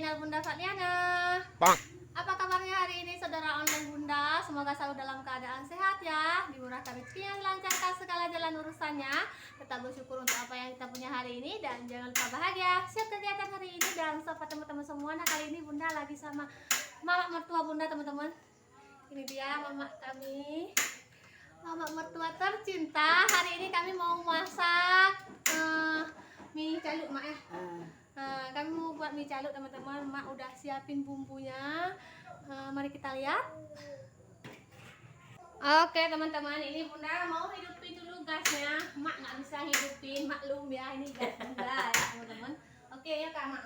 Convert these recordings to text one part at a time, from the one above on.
channel Bunda Fatliana. Apa kabarnya hari ini saudara online Bunda? Semoga selalu dalam keadaan sehat ya, dimurahkan rezekinya, dilancarkan segala jalan urusannya. Tetap bersyukur untuk apa yang kita punya hari ini dan jangan lupa bahagia. Siap kegiatan hari ini dan sapa teman-teman semua. Nah, kali ini Bunda lagi sama mama mertua Bunda, teman-teman. Ini dia mama kami, mama mertua tercinta. Hari ini kami mau masak mie caluk mak ya. Kami mau buat mie caluk teman-teman. Mak udah siapin bumbunya. Mari kita lihat. Oke teman-teman, ini Bunda mau hidupin dulu gasnya. Mak nggak bisa hidupin, maklum ya, ini gas Bunda ya teman-teman. Oke ya kak mak.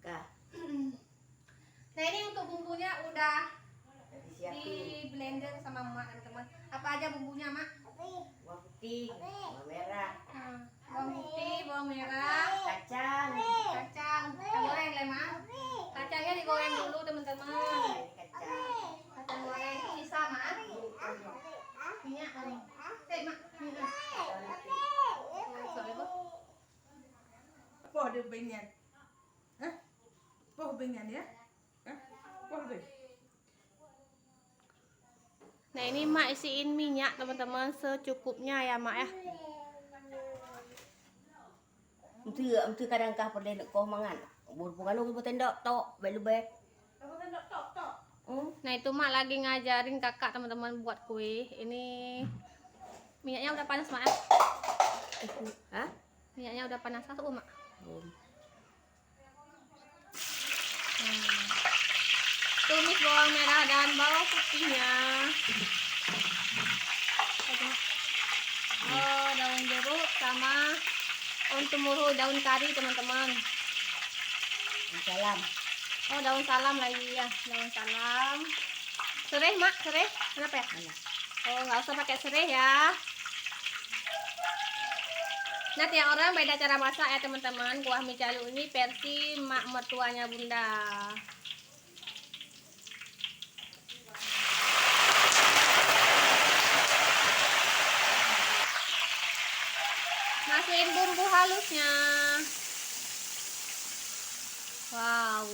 Kak. Nah ini untuk bumbunya udah di blender sama mak teman-teman. Apa aja bumbunya mak? Bawang putih, bawang merah, bawang putih, bawang merah, kacang, kita goreng lah mak. Kacangnya digoreng dulu teman-teman. Kacang goreng sisa mak. Minyak mak. Minyak. Poh dia benyan. Hah? Poh benyan ya? Hah? Poh deh. Nah ini mak isiin minyak teman-teman secukupnya ya mak ya. Itu kadang kah perlu nak kau mangan. Bukan lu buat tendok tok, belu be. Nah itu mak lagi ngajarin kakak teman-teman buat kue. Ini minyaknya udah panas mak ya. Hah? Minyaknya udah panas satu mak. Tumis bawang merah dan bawang putihnya. Daun jeruk sama daun temuru, daun kari teman-teman. Salam. Daun salam lagi ya, daun salam. Serai mak, serai. Kenapa ya? Nggak usah pakai serai ya. Nah tiap orang beda cara masak ya teman-teman. Kuah mie caluk ini versi mak mertuanya Bunda. Masukin bumbu halusnya. Wow.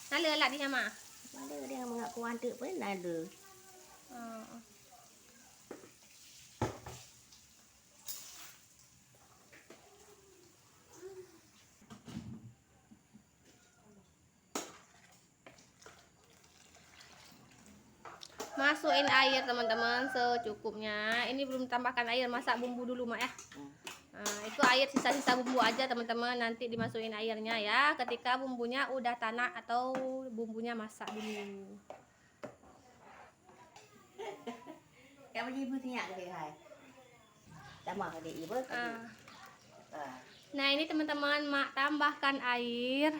Nala lah dia mak. Ada dia mengaku hantu pun ada. Masukin air teman-teman secukupnya. Ini belum tambahkan air, masak bumbu dulu mak ya. Nah, itu air sisa-sisa bumbu aja teman-teman, nanti dimasukin airnya ya ketika bumbunya udah tanak atau bumbunya masak dulu. Kamu ibu tinyak ke hai. Tambah ke ibu. Nah ini teman-teman, mak tambahkan air.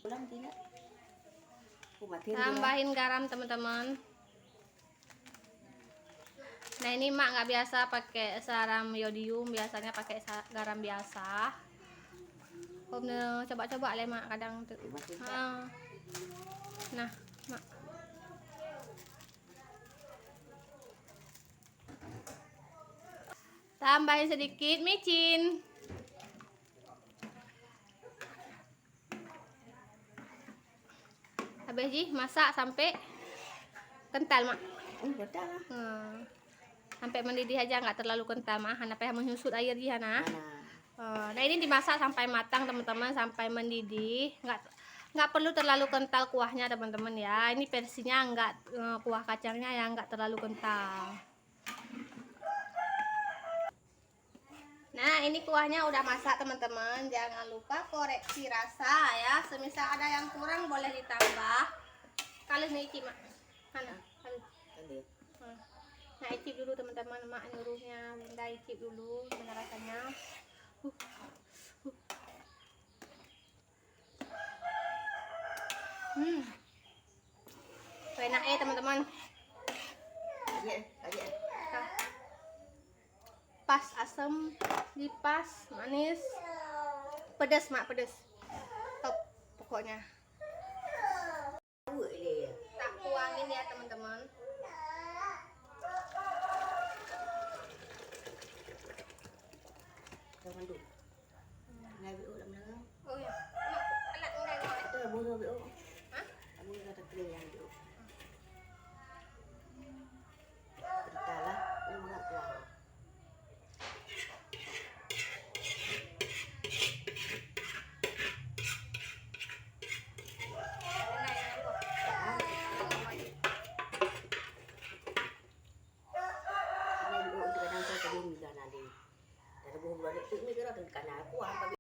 Pulang tidak. Tambahin garam teman-teman. Nah ini mak nggak biasa pakai garam yodium, biasanya pakai garam biasa. Coba-coba le mak kadang. Nah mak. Tambahin sedikit micin. Habis ji masak sampai kental mak. Sampai mendidih aja, nggak terlalu kental mak. Sampai menyusut air ji hana. Nah ini dimasak sampai matang teman-teman, sampai mendidih. Nggak perlu terlalu kental kuahnya teman-teman ya. Ini versinya nggak kuah kacangnya yang nggak terlalu kental. Nah ini kuahnya udah masak teman-teman. Jangan lupa koreksi rasa ya. Semisal ada yang kurang boleh ditambah. Kali ini icip mak. Mana? Kali. Nah icip dulu teman-teman. Mak nyuruhnya Bunda icip dulu gimana rasanya. Enak teman-teman. Pas asam, pas manis, pedas mak, pedas top pokoknya. Tak tuangin ya teman-teman. Jangan dulu.